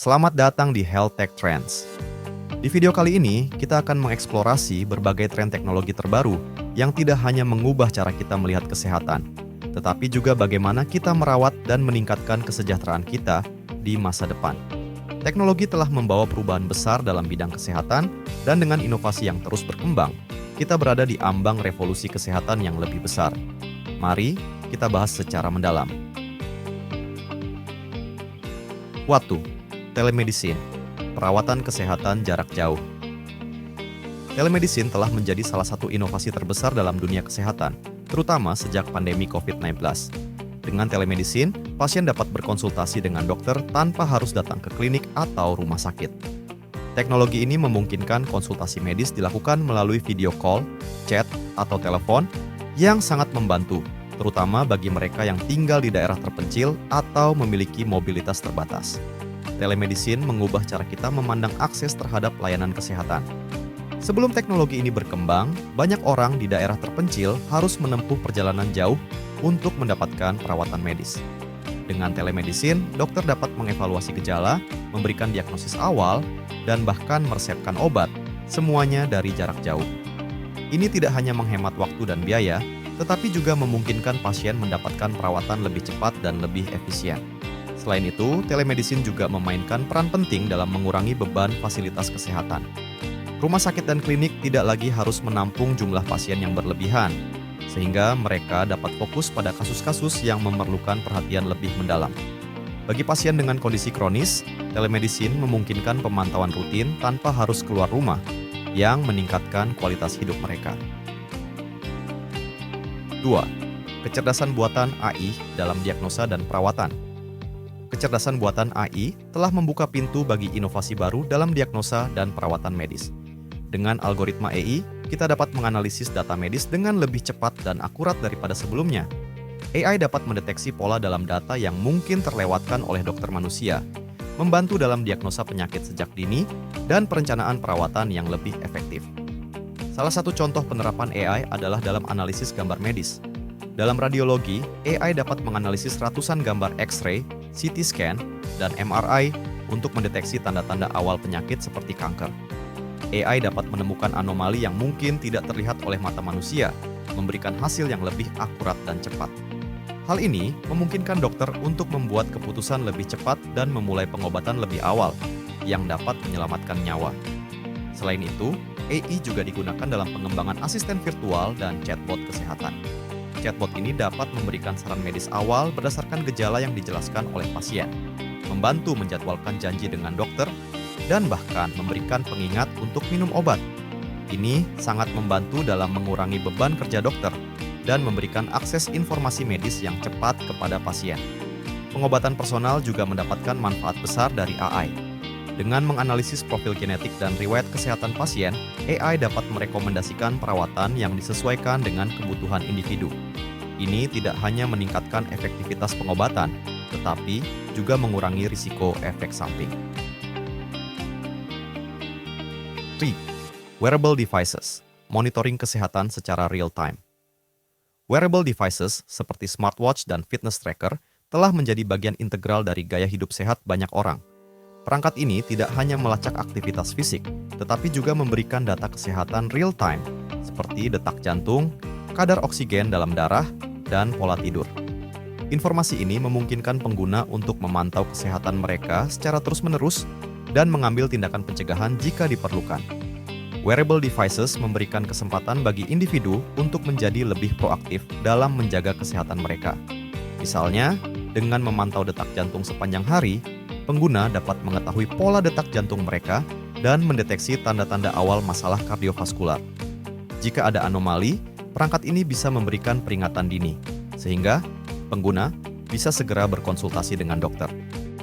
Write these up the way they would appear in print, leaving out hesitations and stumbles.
Selamat datang di Health Tech Trends. Di video kali ini, kita akan mengeksplorasi berbagai tren teknologi terbaru yang tidak hanya mengubah cara kita melihat kesehatan, tetapi juga bagaimana kita merawat dan meningkatkan kesejahteraan kita di masa depan. Teknologi telah membawa perubahan besar dalam bidang kesehatan, dan dengan inovasi yang terus berkembang, kita berada di ambang revolusi kesehatan yang lebih besar. Mari kita bahas secara mendalam. Waktu, telemedicine, perawatan kesehatan jarak jauh. Telemedicine telah menjadi salah satu inovasi terbesar dalam dunia kesehatan, terutama sejak pandemi COVID-19. Dengan telemedicine, pasien dapat berkonsultasi dengan dokter tanpa harus datang ke klinik atau rumah sakit. Teknologi ini memungkinkan konsultasi medis dilakukan melalui video call, chat, atau telepon yang sangat membantu, terutama bagi mereka yang tinggal di daerah terpencil atau memiliki mobilitas terbatas. Telemedicine mengubah cara kita memandang akses terhadap layanan kesehatan. Sebelum teknologi ini berkembang, banyak orang di daerah terpencil harus menempuh perjalanan jauh untuk mendapatkan perawatan medis. Dengan telemedicine, dokter dapat mengevaluasi gejala, memberikan diagnosis awal, dan bahkan meresepkan obat, semuanya dari jarak jauh. Ini tidak hanya menghemat waktu dan biaya, tetapi juga memungkinkan pasien mendapatkan perawatan lebih cepat dan lebih efisien. Selain itu, telemedicine juga memainkan peran penting dalam mengurangi beban fasilitas kesehatan. Rumah sakit dan klinik tidak lagi harus menampung jumlah pasien yang berlebihan, sehingga mereka dapat fokus pada kasus-kasus yang memerlukan perhatian lebih mendalam. Bagi pasien dengan kondisi kronis, telemedicine memungkinkan pemantauan rutin tanpa harus keluar rumah, yang meningkatkan kualitas hidup mereka. 2. Kecerdasan buatan AI dalam diagnosa dan perawatan. Kecerdasan buatan AI telah membuka pintu bagi inovasi baru dalam diagnosa dan perawatan medis. Dengan algoritma AI, kita dapat menganalisis data medis dengan lebih cepat dan akurat daripada sebelumnya. AI dapat mendeteksi pola dalam data yang mungkin terlewatkan oleh dokter manusia, membantu dalam diagnosa penyakit sejak dini, dan perencanaan perawatan yang lebih efektif. Salah satu contoh penerapan AI adalah dalam analisis gambar medis. Dalam radiologi, AI dapat menganalisis ratusan gambar X-ray, CT scan, dan MRI untuk mendeteksi tanda-tanda awal penyakit seperti kanker. AI dapat menemukan anomali yang mungkin tidak terlihat oleh mata manusia, memberikan hasil yang lebih akurat dan cepat. Hal ini memungkinkan dokter untuk membuat keputusan lebih cepat dan memulai pengobatan lebih awal, yang dapat menyelamatkan nyawa. Selain itu, AI juga digunakan dalam pengembangan asisten virtual dan chatbot kesehatan. Chatbot ini dapat memberikan saran medis awal berdasarkan gejala yang dijelaskan oleh pasien, membantu menjadwalkan janji dengan dokter, dan bahkan memberikan pengingat untuk minum obat. Ini sangat membantu dalam mengurangi beban kerja dokter dan memberikan akses informasi medis yang cepat kepada pasien. Pengobatan personal juga mendapatkan manfaat besar dari AI. Dengan menganalisis profil genetik dan riwayat kesehatan pasien, AI dapat merekomendasikan perawatan yang disesuaikan dengan kebutuhan individu. Ini tidak hanya meningkatkan efektivitas pengobatan, tetapi juga mengurangi risiko efek samping. 3. Wearable devices, monitoring kesehatan secara real-time. Wearable devices seperti smartwatch dan fitness tracker telah menjadi bagian integral dari gaya hidup sehat banyak orang. Perangkat ini tidak hanya melacak aktivitas fisik, tetapi juga memberikan data kesehatan real-time, seperti detak jantung, kadar oksigen dalam darah, dan pola tidur. Informasi ini memungkinkan pengguna untuk memantau kesehatan mereka secara terus-menerus dan mengambil tindakan pencegahan jika diperlukan. Wearable devices memberikan kesempatan bagi individu untuk menjadi lebih proaktif dalam menjaga kesehatan mereka. Misalnya, dengan memantau detak jantung sepanjang hari, pengguna dapat mengetahui pola detak jantung mereka dan mendeteksi tanda-tanda awal masalah kardiovaskular. Jika ada anomali, perangkat ini bisa memberikan peringatan dini, sehingga pengguna bisa segera berkonsultasi dengan dokter.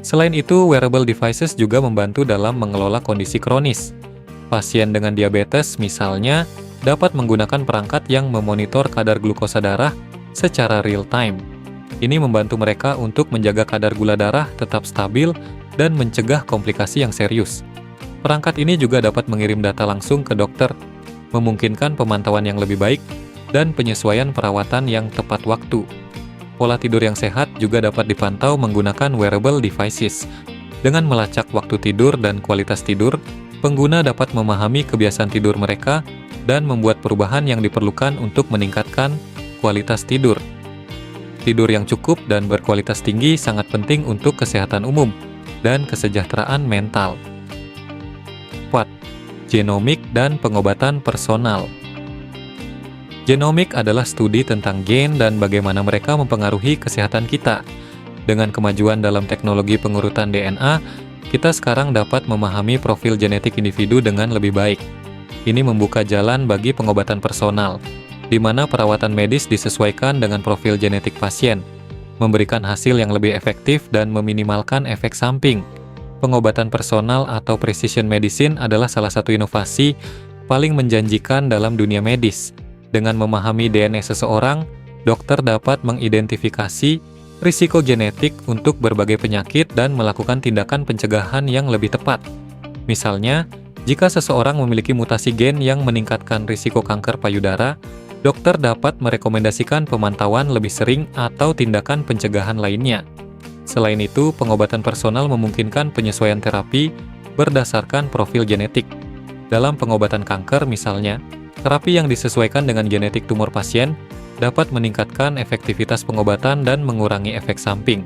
Selain itu, wearable devices juga membantu dalam mengelola kondisi kronis. Pasien dengan diabetes, misalnya, dapat menggunakan perangkat yang memonitor kadar glukosa darah secara real-time. Ini membantu mereka untuk menjaga kadar gula darah tetap stabil dan mencegah komplikasi yang serius. Perangkat ini juga dapat mengirim data langsung ke dokter, memungkinkan pemantauan yang lebih baik dan penyesuaian perawatan yang tepat waktu. Pola tidur yang sehat juga dapat dipantau menggunakan wearable devices. Dengan melacak waktu tidur dan kualitas tidur, pengguna dapat memahami kebiasaan tidur mereka dan membuat perubahan yang diperlukan untuk meningkatkan kualitas tidur. Tidur yang cukup dan berkualitas tinggi sangat penting untuk kesehatan umum dan kesejahteraan mental. 4. Genomik dan pengobatan personal. Genomik adalah studi tentang gen dan bagaimana mereka mempengaruhi kesehatan kita. Dengan kemajuan dalam teknologi pengurutan DNA, kita sekarang dapat memahami profil genetik individu dengan lebih baik. Ini membuka jalan bagi pengobatan personal, di mana perawatan medis disesuaikan dengan profil genetik pasien, memberikan hasil yang lebih efektif dan meminimalkan efek samping. Pengobatan personal atau precision medicine adalah salah satu inovasi paling menjanjikan dalam dunia medis. Dengan memahami DNA seseorang, dokter dapat mengidentifikasi risiko genetik untuk berbagai penyakit dan melakukan tindakan pencegahan yang lebih tepat. Misalnya, jika seseorang memiliki mutasi gen yang meningkatkan risiko kanker payudara, dokter dapat merekomendasikan pemantauan lebih sering atau tindakan pencegahan lainnya. Selain itu, pengobatan personal memungkinkan penyesuaian terapi berdasarkan profil genetik. Dalam pengobatan kanker misalnya, terapi yang disesuaikan dengan genetik tumor pasien dapat meningkatkan efektivitas pengobatan dan mengurangi efek samping.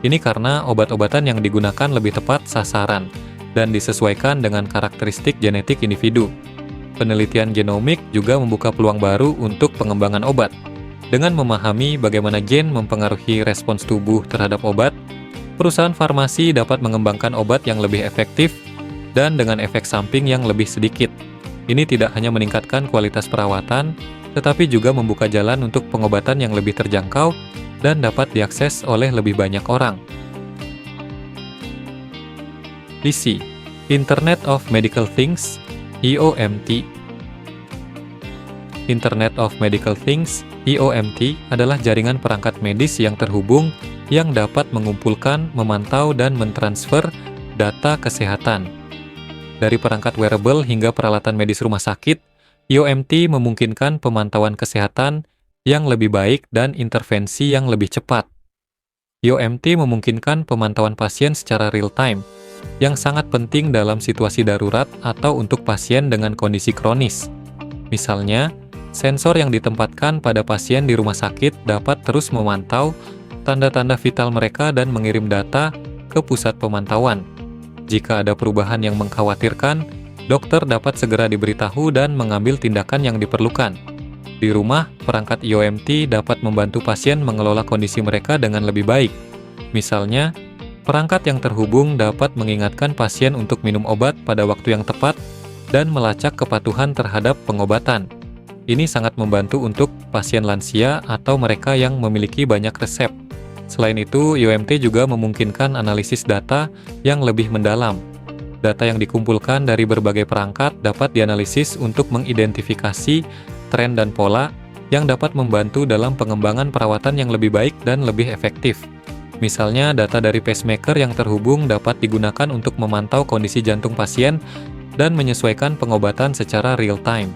Ini karena obat-obatan yang digunakan lebih tepat sasaran dan disesuaikan dengan karakteristik genetik individu. Penelitian genomik juga membuka peluang baru untuk pengembangan obat. Dengan memahami bagaimana gen mempengaruhi respons tubuh terhadap obat, perusahaan farmasi dapat mengembangkan obat yang lebih efektif dan dengan efek samping yang lebih sedikit. Ini tidak hanya meningkatkan kualitas perawatan, tetapi juga membuka jalan untuk pengobatan yang lebih terjangkau dan dapat diakses oleh lebih banyak orang. IC, Internet of Medical Things, IoMT. Internet of Medical Things, IoMT, adalah jaringan perangkat medis yang terhubung yang dapat mengumpulkan, memantau, dan mentransfer data kesehatan. Dari perangkat wearable hingga peralatan medis rumah sakit, IoMT memungkinkan pemantauan kesehatan yang lebih baik dan intervensi yang lebih cepat. IoMT memungkinkan pemantauan pasien secara real-time, yang sangat penting dalam situasi darurat atau untuk pasien dengan kondisi kronis. Misalnya, sensor yang ditempatkan pada pasien di rumah sakit dapat terus memantau tanda-tanda vital mereka dan mengirim data ke pusat pemantauan. Jika ada perubahan yang mengkhawatirkan, dokter dapat segera diberitahu dan mengambil tindakan yang diperlukan. Di rumah, perangkat IoMT dapat membantu pasien mengelola kondisi mereka dengan lebih baik. Misalnya, perangkat yang terhubung dapat mengingatkan pasien untuk minum obat pada waktu yang tepat dan melacak kepatuhan terhadap pengobatan. Ini sangat membantu untuk pasien lansia atau mereka yang memiliki banyak resep. Selain itu, IoMT juga memungkinkan analisis data yang lebih mendalam. Data yang dikumpulkan dari berbagai perangkat dapat dianalisis untuk mengidentifikasi tren dan pola yang dapat membantu dalam pengembangan perawatan yang lebih baik dan lebih efektif. Misalnya, data dari pacemaker yang terhubung dapat digunakan untuk memantau kondisi jantung pasien dan menyesuaikan pengobatan secara real-time.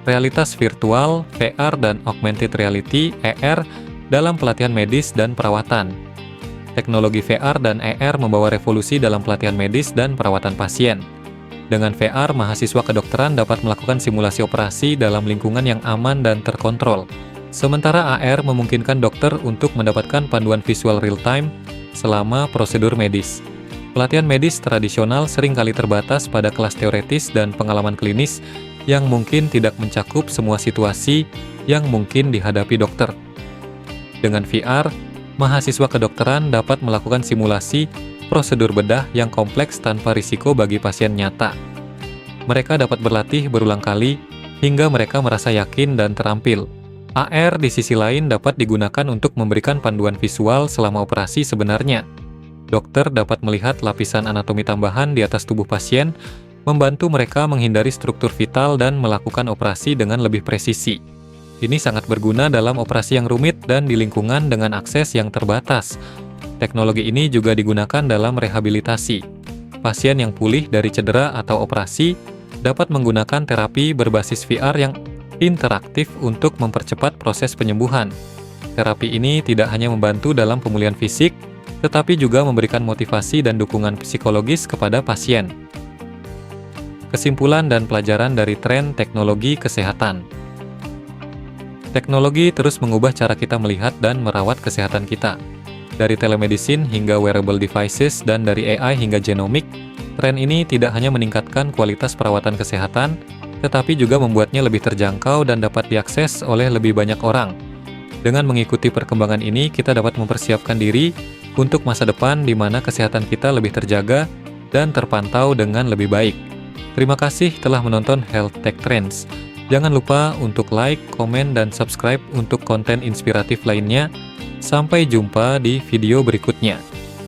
Realitas virtual, VR, dan augmented reality, AR, dalam pelatihan medis dan perawatan. Teknologi VR dan AR membawa revolusi dalam pelatihan medis dan perawatan pasien. Dengan VR, mahasiswa kedokteran dapat melakukan simulasi operasi dalam lingkungan yang aman dan terkontrol. Sementara AR memungkinkan dokter untuk mendapatkan panduan visual real-time selama prosedur medis. Pelatihan medis tradisional seringkali terbatas pada kelas teoretis dan pengalaman klinis yang mungkin tidak mencakup semua situasi yang mungkin dihadapi dokter. Dengan VR, mahasiswa kedokteran dapat melakukan simulasi prosedur bedah yang kompleks tanpa risiko bagi pasien nyata. Mereka dapat berlatih berulang kali hingga mereka merasa yakin dan terampil. AR di sisi lain dapat digunakan untuk memberikan panduan visual selama operasi sebenarnya. Dokter dapat melihat lapisan anatomi tambahan di atas tubuh pasien, membantu mereka menghindari struktur vital dan melakukan operasi dengan lebih presisi. Ini sangat berguna dalam operasi yang rumit dan di lingkungan dengan akses yang terbatas. Teknologi ini juga digunakan dalam rehabilitasi. Pasien yang pulih dari cedera atau operasi dapat menggunakan terapi berbasis VR yang interaktif untuk mempercepat proses penyembuhan. Terapi ini tidak hanya membantu dalam pemulihan fisik, tetapi juga memberikan motivasi dan dukungan psikologis kepada pasien. Kesimpulan dan pelajaran dari tren teknologi kesehatan. Teknologi terus mengubah cara kita melihat dan merawat kesehatan kita. Dari telemedicine hingga wearable devices dan dari AI hingga genomik, tren ini tidak hanya meningkatkan kualitas perawatan kesehatan, tetapi juga membuatnya lebih terjangkau dan dapat diakses oleh lebih banyak orang. Dengan mengikuti perkembangan ini, kita dapat mempersiapkan diri untuk masa depan di mana kesehatan kita lebih terjaga dan terpantau dengan lebih baik. Terima kasih telah menonton Health Tech Trends. Jangan lupa untuk like, komen, dan subscribe untuk konten inspiratif lainnya. Sampai jumpa di video berikutnya.